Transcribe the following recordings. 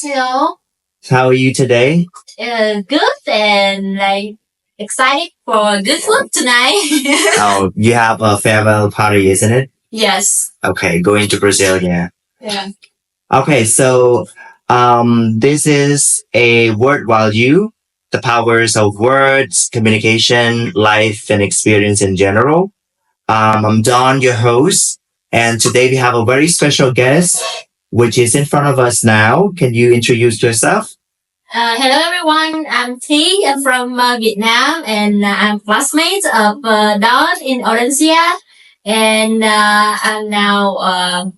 Hello. How are you today? Good and excited for good food tonight. Oh, you have a farewell party, isn't it? Yes. Okay, going to Brazil, yeah. Yeah. Okay, so this is a word value, the powers of words, communication, life, and experience in general. I'm Don, your host, and today we have a very special guest, which is in front of us now. Can you introduce yourself? Hello everyone. I'm T. I'm from Vietnam and I'm classmate of Don in Odensia. And I'm now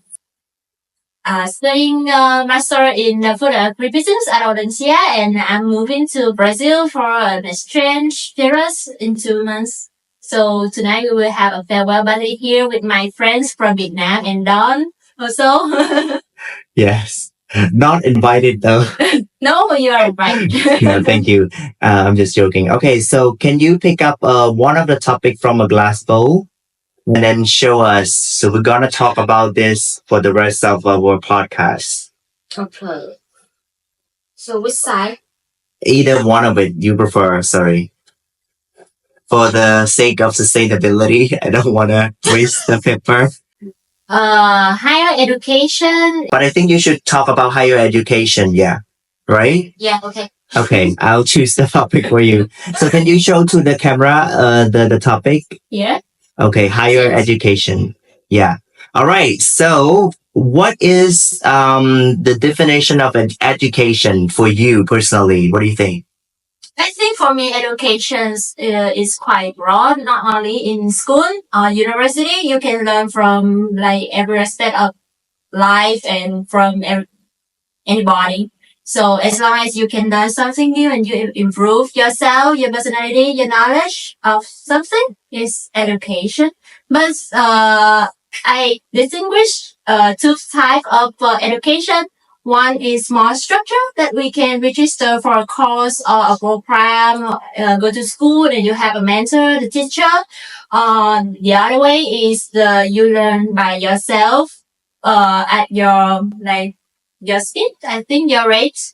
studying master in food and agribusiness at Odensia, and I'm moving to Brazil for an exchange period in 2 months. So tonight we will have a farewell party here with my friends from Vietnam and Don also. Yes. Not invited though. No, you are right. No, thank you. I'm just joking. Okay, so can you pick up one of the topic from a glass bowl and then show us? So we're gonna talk about this for the rest of our podcast. Okay. So which side? Either one of it you prefer. Sorry. For the sake of sustainability, I don't want to waste the paper. Higher education. But I think you should talk about higher education. Yeah. Right? Yeah, okay. Okay, I'll choose the topic for you. So can you show to the camera the topic? Yeah. Okay, higher education. Yeah. All right. So what is the definition of an education for you personally? What do you think? I think for me, education is quite broad. Not only in school or university, you can learn from every aspect of life and from anybody. So as long as you can learn something new and you improve yourself, your personality, your knowledge of something is education. But I distinguish two types of education. One is more structure that we can register for a course or a program, go to school and you have a mentor, the teacher. The other way is you learn by yourself at your your speed, I think your rate.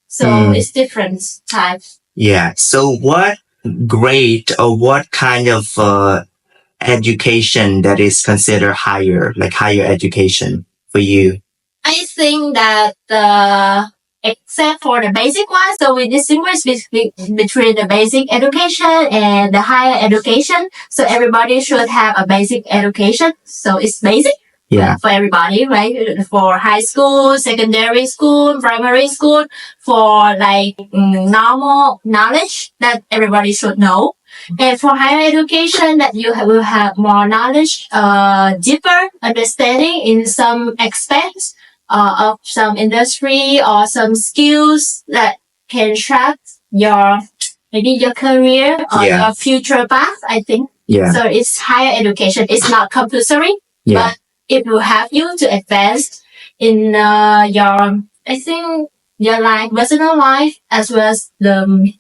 So it's different types. Yeah. So what grade or what kind of education that is considered higher, like higher education for you? I think that except for the basic one, so we distinguish between the basic education and the higher education. So everybody should have a basic education. So it's basic. Yeah. For everybody, right? For high school, secondary school, primary school, for normal knowledge that everybody should know. And for higher education, that you will have more knowledge, deeper understanding in some aspects of some industry or some skills that can shape maybe your career or your future path, I think. Yeah. So it's higher education. It's not compulsory, but it will help you to advance in I think, your life, personal life, as well as the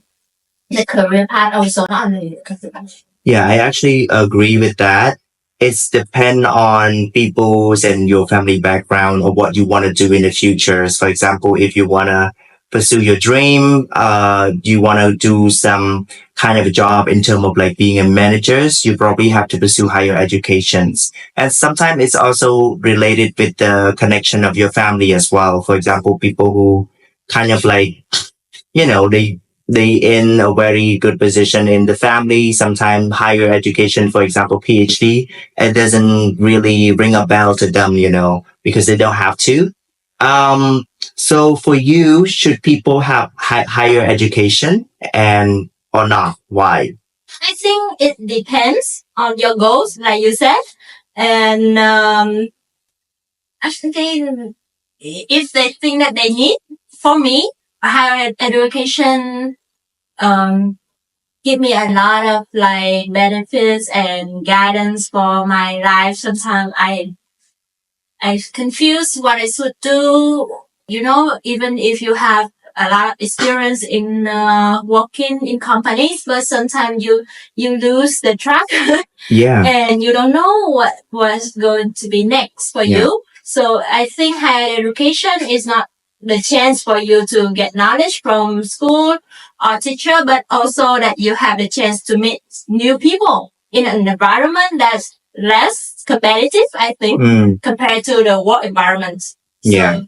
career path also, not only the career path. Yeah, I actually agree with that. It's depend on people's and your family background or what you want to do in the future. For example, if you want to pursue your dream, you want to do some kind of a job in terms of like being a manager, you probably have to pursue higher educations. And sometimes it's also related with the connection of your family as well. For example, people who kind of like, they in a very good position in the family, sometimes higher education, for example, PhD, it doesn't really ring a bell to them, because they don't have to. So for you, should people have higher education and or not? Why? I think it depends on your goals, like you said. And actually, if they think that they need, for me, higher education give me a lot of benefits and guidance for my life. Sometimes I confuse what I should do. Even if you have a lot of experience in working in companies, but sometimes you lose the track. Yeah. And you don't know what was going to be next for you. So I think higher education is not the chance for you to get knowledge from school or teacher, but also that you have the chance to meet new people in an environment that's less competitive, I think, compared to the work environment. Yeah.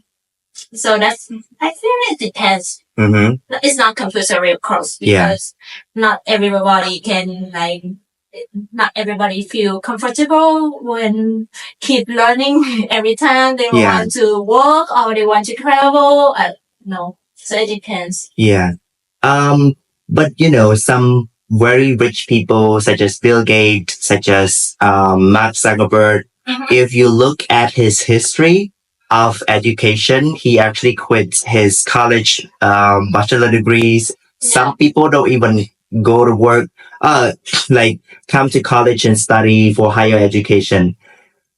So that's, I think it depends. It's not compulsory, of course, because not everybody can not everybody feel comfortable when keep learning every time they want to work or they want to travel. No, so it depends. Yeah. Um, but some very rich people such as Bill Gates, such as Mark Zuckerberg, if you look at his history of education, he actually quit his college bachelor degrees. Some people don't even go to work, like come to college and study for higher education,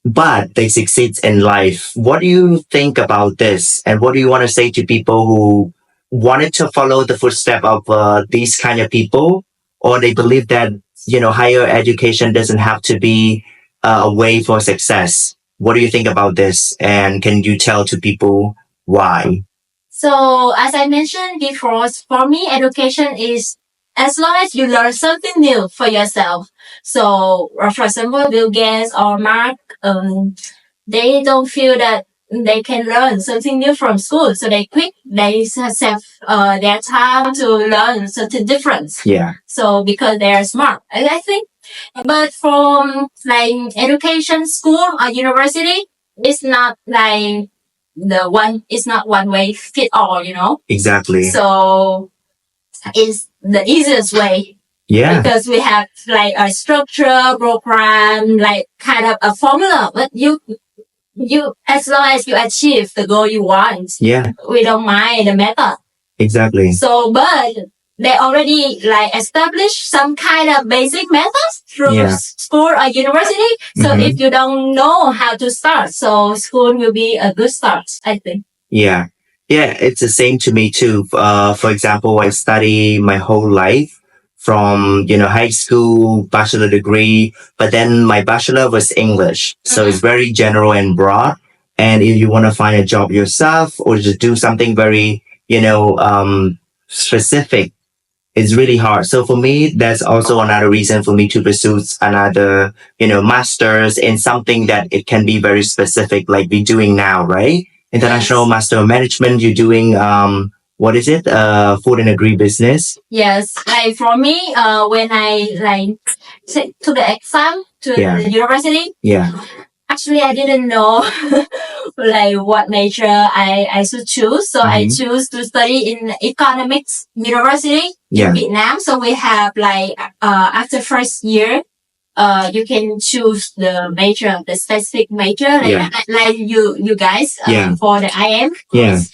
but they succeed in life. What do you think about this? And what do you want to say to people who wanted to follow the footstep of these kind of people, or they believe that, higher education doesn't have to be a way for success? What do you think about this? And can you tell to people why? So, as I mentioned before, for me, education is as long as you learn something new for yourself. So, for example, Bill Gates or Mark, they don't feel that they can learn something new from school. So they quit. They have their time to learn something different. Yeah. So because they are smart, I think. But from education, school or university, it's not it's not one way fit all. Exactly. So it's the easiest way. Yeah. Because we have a structure, program, kind of a formula, but you as long as you achieve the goal you want, we don't mind the method. Exactly. So, but they already establish some kind of basic methods through school or university. So if you don't know how to start, so school will be a good start, I think. Yeah. Yeah, it's the same to me too. For example, I study my whole life from, high school, bachelor degree, but then my bachelor was English. So it's very general and broad. And if you want to find a job yourself or just do something very, specific, it's really hard. So for me, that's also another reason for me to pursue another, master's in something that it can be very specific, like we're doing now, right? International Master of Management, you're doing, what is it? Food and agribusiness. Yes. Like for me, when I took the exam to the university. Yeah. Actually, I didn't know what major I should choose. So I choose to study in economics university in Vietnam. So we have after first year, you can choose the major, the specific major, like you guys, for the IM course.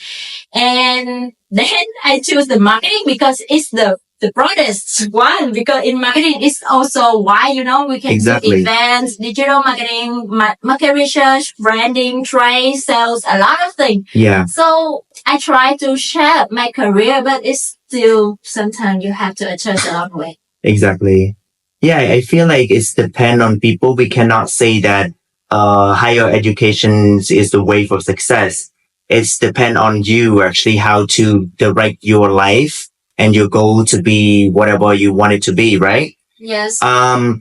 And then I choose the marketing because it's the broadest one, because in marketing it's also wide, we can do events, digital marketing, market research, branding, trade, sales, a lot of things. Yeah. So I try to shape my career, but it's still sometimes you have to adjust along the way. Exactly. Yeah, I feel like it's depend on people. We cannot say that higher education is the way for success. It's depend on you actually how to direct your life and your goal to be whatever you want it to be, right? Yes. Higher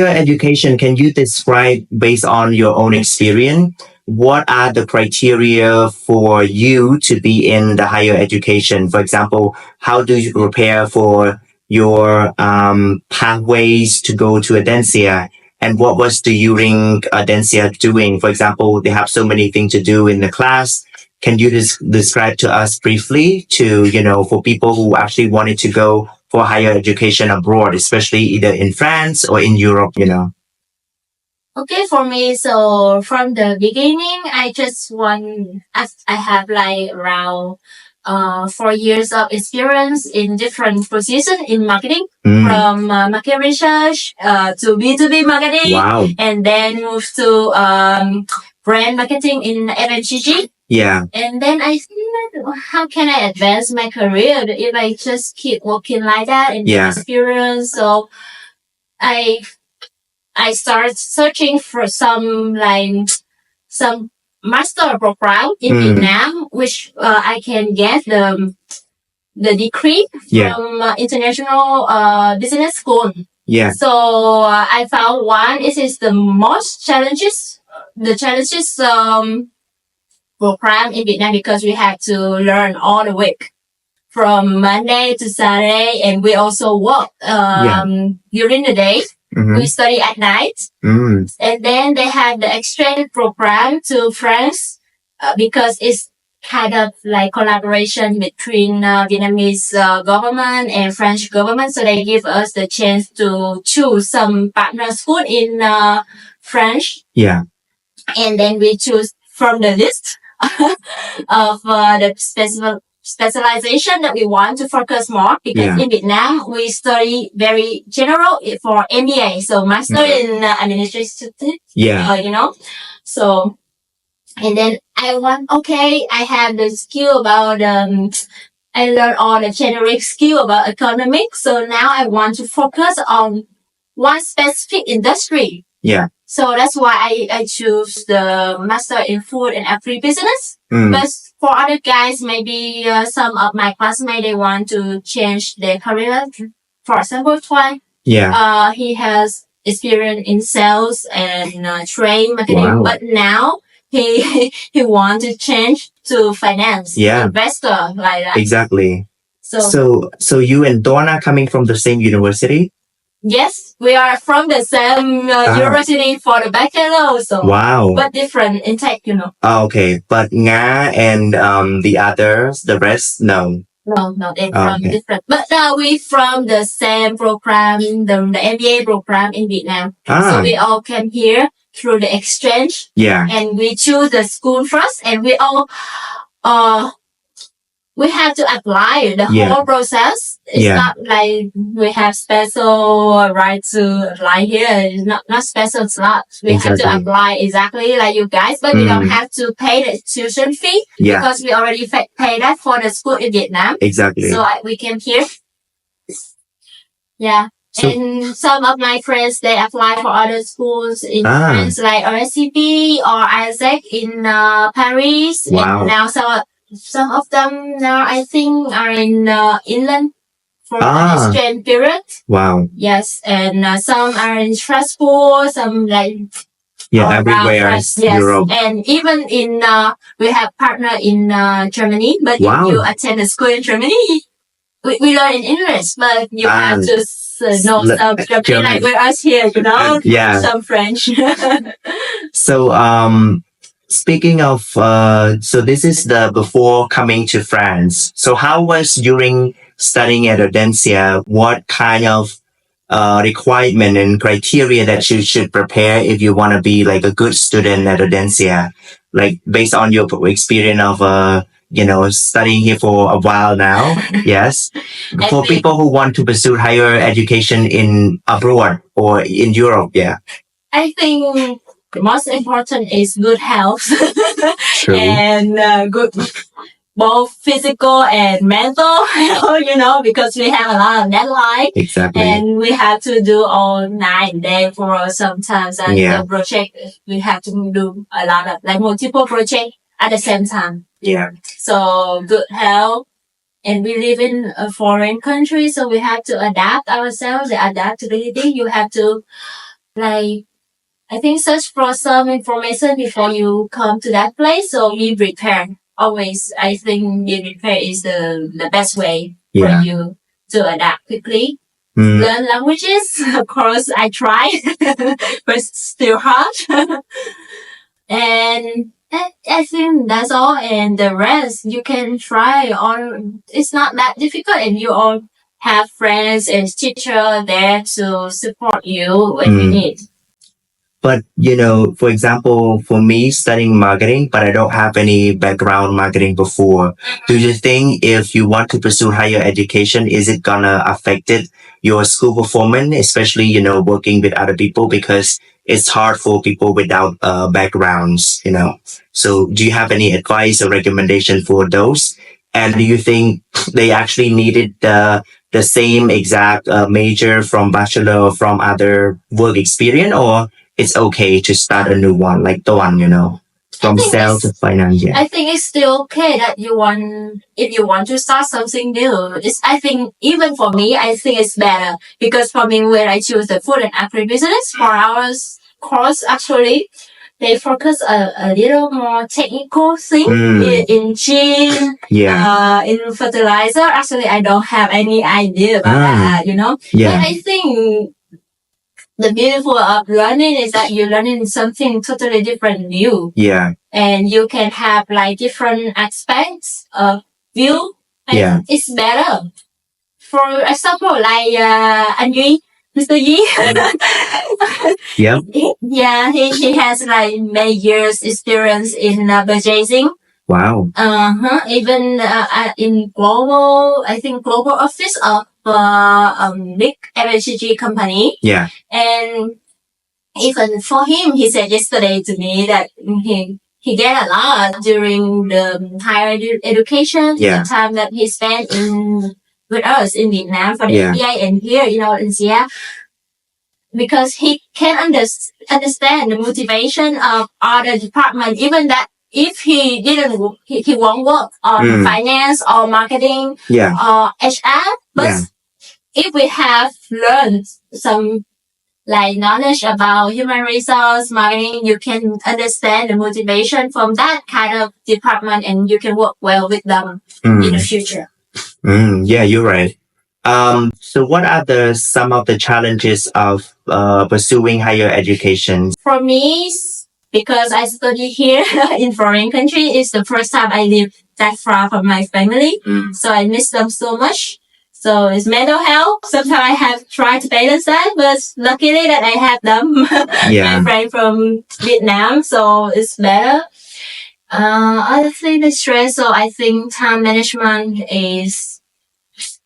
education, can you describe based on your own experience? What are the criteria for you to be in the higher education? For example, how do you prepare for your pathways to go to Adencia? And what was the during Adencia doing? For example, they have so many things to do in the class. Can you describe to us briefly to, for people who actually wanted to go for higher education abroad, especially either in France or in Europe? Okay, for me, so from the beginning, I have around 4 years of experience in different positions in marketing, from market research to B2B marketing. Wow. And then move to brand marketing in FMCG. Yeah. And then I think, how can I advance my career if I just keep working like that and get experience? So I start searching for some master program in Vietnam, which I can get the degree from international business school. Yeah. So I found one. It is the most challenges. The challenges program in Vietnam because we have to learn all the week from Monday to Saturday, and we also work during the day. Mm-hmm. We study at night, and then they have the exchange program to France because it's kind of like collaboration between Vietnamese government and French government. So they give us the chance to choose some partner school in French. Yeah. And then we choose from the list of the specialization that we want to focus more because in Vietnam we study very general for MBA, so master in administration. Yeah. So and then I have the skill about I learned all the generic skill about economics. So now I want to focus on one specific industry. Yeah. So that's why I choose the master in food and agribusiness. But for other guys, maybe some of my classmates, they want to change their career. For example, Twy. Yeah. He has experience in sales and trade marketing. Wow. But now he wants to change to finance. Yeah. Investor like that. Exactly. So you and Dawn are coming from the same university? Yes, we are from the same university for the bachelor also. Wow. But different intake, Oh, okay. But Nga and the others, the rest, no. No, they're from different. But we from the same program, the MBA program in Vietnam. So we all came here through the exchange. Yeah. And we choose the school first, and we all we have to apply the whole process. It's not like we have special right to apply here. It's not special slot. We have to apply exactly like you guys, but we don't have to pay the tuition fee because we already pay that for the school in Vietnam. Exactly. So we came here. Yeah. So, and some of my friends, they apply for other schools in France, like RSCP or Isaac in Paris. Wow. And now some of them now I think are in England for an exchange period. Wow. Yes, and some are in Strasbourg, some like everywhere. Yes, Europe. And even in we have partner in Germany. But if you attend a school in Germany, we learn in English, but you have to know some German, like with us here, some French. So speaking of, so this is the before coming to France. So how was during studying at Audencia? What kind of requirement and criteria that you should prepare if you want to be like a good student at Audencia? Like based on your experience of studying here for a while now. Yes. For people who want to pursue higher education in abroad or in Europe. Yeah. I think the most important is good health. True. And good both physical and mental health, because we have a lot of deadline. Exactly. And we have to do all 9 days for sometimes. And the project, we have to do a lot of like multiple projects at the same time. Yeah. So good health. And we live in a foreign country, so we have to adapt ourselves, the adaptability. You have to I think search for some information before you come to that place. So be prepared. Always, I think be prepared is the best way for you to adapt quickly. Learn languages. Of course, I tried, but it's still hard. And I think that's all. And the rest, you can try on. It's not that difficult, and you all have friends and teacher there to support you when you need. But, for example, for me studying marketing, but I don't have any background marketing before, do you think if you want to pursue higher education, is it gonna affect your school performance, especially, working with other people because it's hard for people without backgrounds, So do you have any advice or recommendation for those? And do you think they actually needed the same exact major from bachelor or from other work experience, or it's okay to start a new one, like the one, from sales to finance. Yeah. I think it's still okay that if you want to start something new. I think even for me, I think it's better because for me, when I choose the food and agribusiness for our course, actually, they focus a little more technical thing in gene, in fertilizer. Actually, I don't have any idea about that, Yeah. But I think the beautiful of learning is that you're learning something totally different new. Yeah. And you can have like different aspects of view. And it's better. For example, like anh Duy, Mr. Yi. Yeah. Yeah, he has like many years experience in purchasing. Wow. Even in global, I think global office of big FMCG company. Yeah. And even for him, he said yesterday to me that he get a lot during the higher education, the time that he spent with us in Vietnam for the MBA and here, in Seattle. Because he can understand the motivation of other department, even that if he didn't, he won't work on finance or marketing or HR. But if we have learned some like knowledge about human resource marketing, you can understand the motivation from that kind of department and you can work well with them in the future. Yeah, you're right. So what are some of the challenges of pursuing higher education? For me, because I study here in foreign country, it's the first time I live that far from my family. So I miss them so much. So it's mental health. Sometimes I have tried to balance that, but luckily that I have them. My friend from Vietnam, so it's better. Other thing is stress. So I think time management is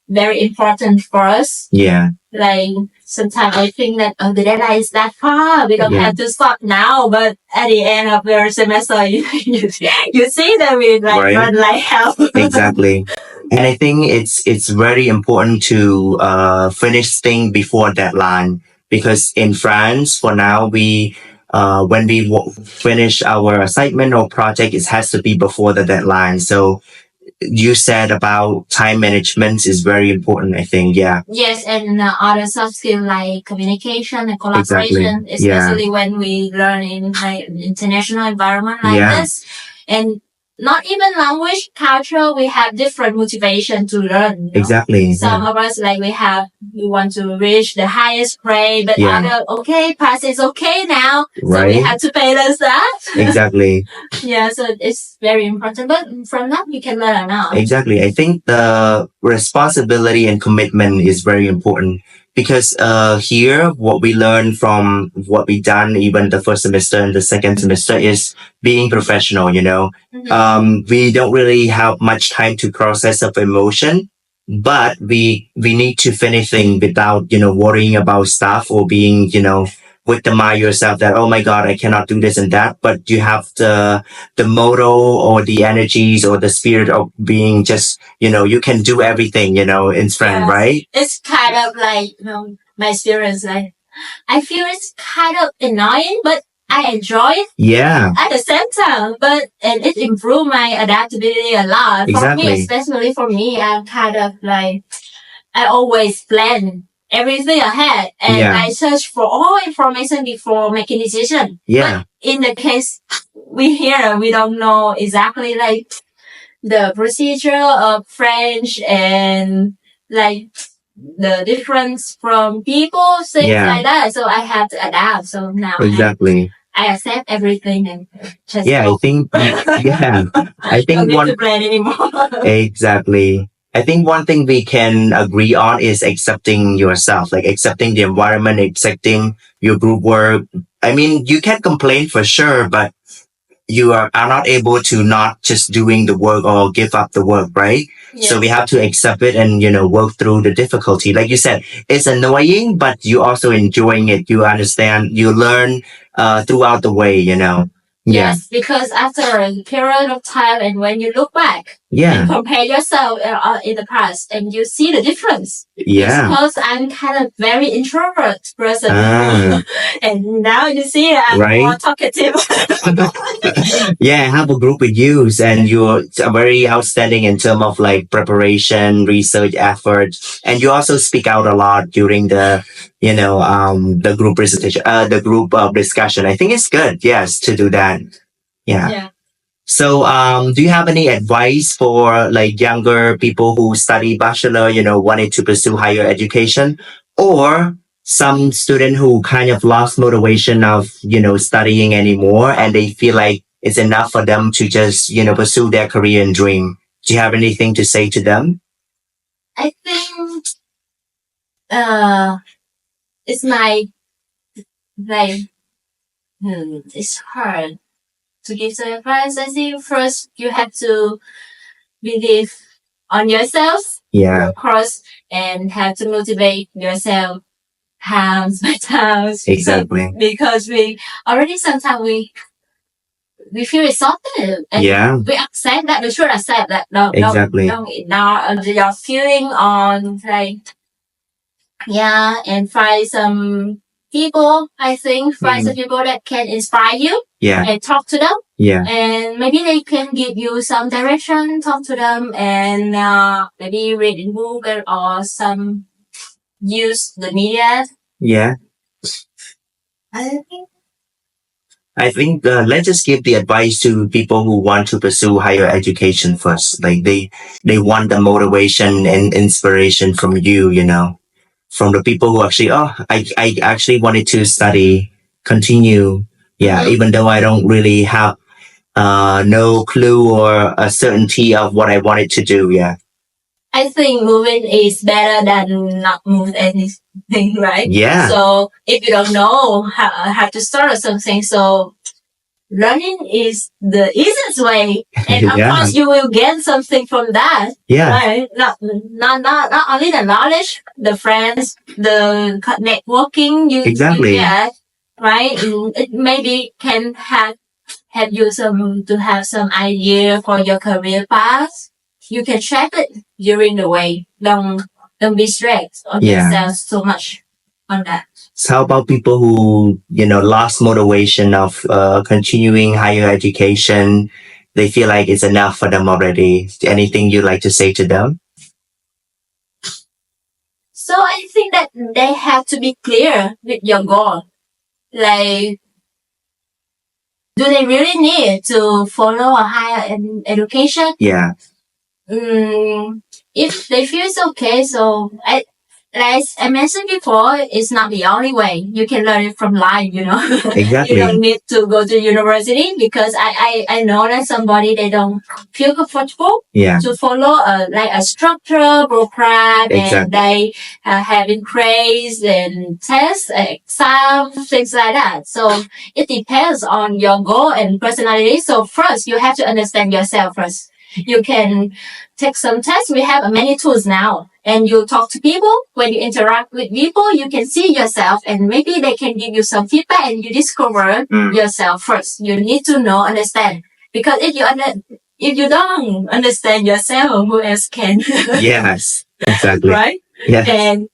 very important for us. Yeah. Like sometimes I think that the deadline is that far. We don't have to stop now, but at the end of the semester, you see that we run like hell. Exactly. And I think it's very important to finish things before deadline because in France, for now, when we finish our assignment or project, it has to be before the deadline. So you said about time management is very important, I think. Yeah. Yes, and other soft skills like communication and collaboration, especially when we learn in like international environment like this. And not even language, culture, we have different motivation to learn. Exactly. Some of us, like we want to reach the highest grade, but other, pass is okay now. So we have to balance that. Exactly. So it's very important. But from that, you can learn now. Exactly. I think the responsibility and commitment is very important because here what we learn from what we done even the first semester and the second semester is being professional. We don't really have much time to process of emotion, but we need to finish things without worrying about stuff or being victimize yourself that, oh my God, I cannot do this and that. But you have the motto or the energies or the spirit of being just, you can do everything, in strength, right? It's kind of like, my experience. Like, I feel it's kind of annoying, but I enjoy it. Yeah. At the same time, and it improved my adaptability a lot. Exactly. For me, especially for me, I'm kind of like, I always plan everything ahead and I search for all information before making decision. Yeah. But in the case we don't know exactly like the procedure of French and like the difference from people, things like that. So I have to adapt. So now I accept everything and just I think I think don't need to plan anymore. Exactly. I think one thing we can agree on is accepting yourself, like accepting the environment, accepting your group work. I mean, you can complain for sure, but you are not able to not just doing the work or give up the work, right? Yes. So we have to accept it and, work through the difficulty. Like you said, it's annoying, but you also enjoying it. You understand, you learn, throughout the way, Yeah. Yes, because after a period of time and when you look back and Yeah. compare yourself in the past and you see the difference. Yeah. Because I'm kind of very introvert person. Ah. And now you see I'm more Right? talkative. Yeah, I have a group with you, and you're very outstanding in terms of like preparation, research effort, and you also speak out a lot during the group presentation, the group discussion. I think it's good, yes, to do that. Yeah. Yeah. So, do you have any advice for like younger people who study bachelor, wanted to pursue higher education, or some student who kind of lost motivation of, studying anymore and they feel like it's enough for them to just, pursue their career and dream? Do you have anything to say to them? I think uh it's like it's hard to give some advice. I think first you have to believe on yourself, Yeah, of course, and have to motivate yourself times by times. exactly. Because we already sometimes we feel exhausted and Yeah, we accept that. We should accept that. exactly. Don't ignore your feeling on like yeah, and find some people. I think find some people that can inspire you. Yeah, And talk to them. yeah, And maybe they can give you some direction. Talk to them and maybe read a book or some use the media. yeah. I think I think let's just give the advice to people who want to pursue higher education first. Like they want the motivation and inspiration from you, from the people who actually, oh, I actually wanted to study, continue. Yeah, even though I don't really have no clue or a certainty of what I wanted to do. Yeah. I think moving is better than not move anything, right? Yeah. So if you don't know how to start something, so learning is the easiest way, and of Yeah. course you will gain something from that. Yeah. Right? Not only the knowledge, the friends, the networking you Exactly. get, right? It maybe can have you to have some idea for your career path. You can check it during the way. Don't be stressed on Yeah. yourself so much on that. So how about people who, lost motivation of continuing higher education? They feel like it's enough for them already. Anything you'd like to say to them? So I think that they have to be clear with your goal. Like, do they really need to follow a higher education? Yeah. If they feel it's okay, so as I mentioned before, it's not the only way. You can learn it from life, Exactly. You don't need to go to university because I know that somebody, they don't feel comfortable Yeah. to follow a structure, program, Exactly. and they having grades and tests, exams, things like that. So it depends on your goal and personality. So first, you have to understand yourself first. You can take some tests. We have many tools now. And you talk to people. When you interact with people, you can see yourself and maybe they can give you some feedback and you discover yourself first. You need to know, understand. Because if you don't understand yourself, who else can? Yes. Exactly. Right? Yes. And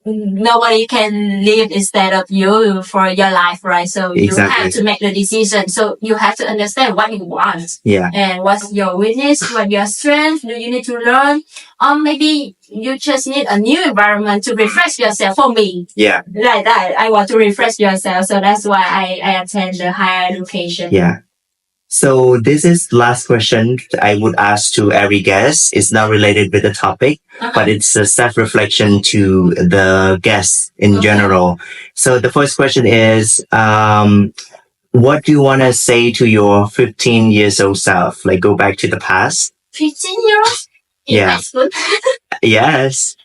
nobody can live instead of you for your life, right? So you have to make the decision. So you have to understand what you want. Yeah. And what's your weakness, what your strength, do you need to learn? Or maybe you just need a new environment to refresh yourself. For me, Yeah. like that, I want to refresh yourself. So that's why I attend the higher education. Yeah. So this is the last question I would ask to every guest. It's not related with the topic, but it's a self-reflection to the guests in general. So the first question is, what do you want to say to your 15 years old self? Like go back to the past? 15 years? Yeah. High school? Yes.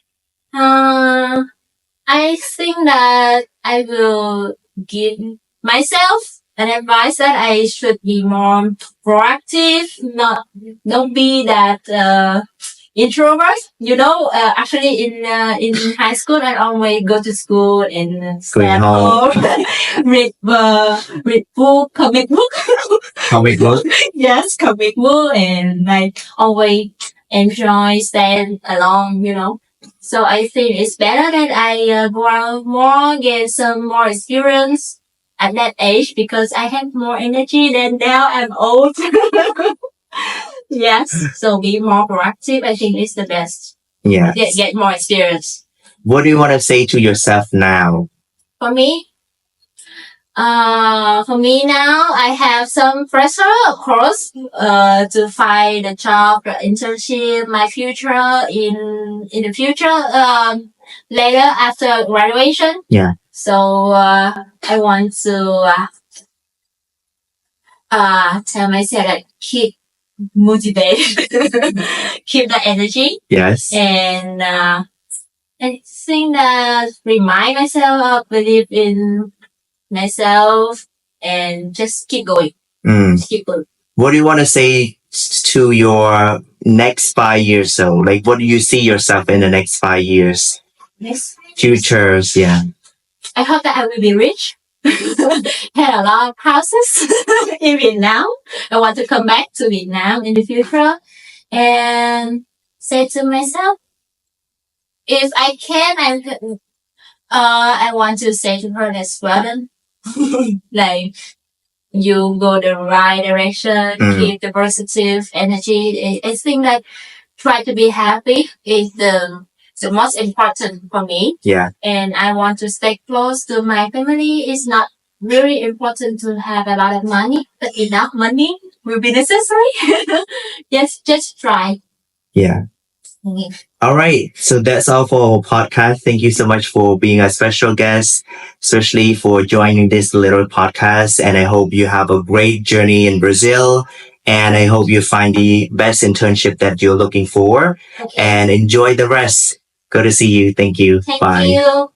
I think that I will give myself an advice that I should be more proactive, don't be that, introvert. Actually in high school, I always go to school and stay at home, read book, comic book. Comic book. Yes, comic book, and like always enjoy staying alone. So I think it's better that I go out more, get some more experience at that age because I have more energy than now I'm old. Yes, so be more proactive. I think it's the best. Yeah. Get more experience. What do you want to say to yourself now? For me, now I have some pressure, of course, to find a job, internship, my future in the future, later after graduation. Yeah. So I want to tell myself that keep motivated, keep the energy. Yes. And I think that remind myself of believe in myself and just keep going. Just keep going. What do you want to say to your next 5 years? So, like, what do you see yourself in the next 5 years? Next Futures, yeah. I hope that I will be rich. Had a lot of houses in Vietnam. I want to come back to Vietnam in the future and say to myself, if I can, I want to say to her as well, then, like, you go the right direction, keep the positive energy. I think that try to be happy is the most important for me. Yeah. And I want to stay close to my family. It's not really important to have a lot of money, but enough money will be necessary. Yes, just try. Yeah. All right. So that's all for our podcast. Thank you so much for being a special guest, especially for joining this little podcast. And I hope you have a great journey in Brazil. And I hope you find the best internship that you're looking for. Okay. And enjoy the rest. Good to see you. Thank you. Thank Bye. you.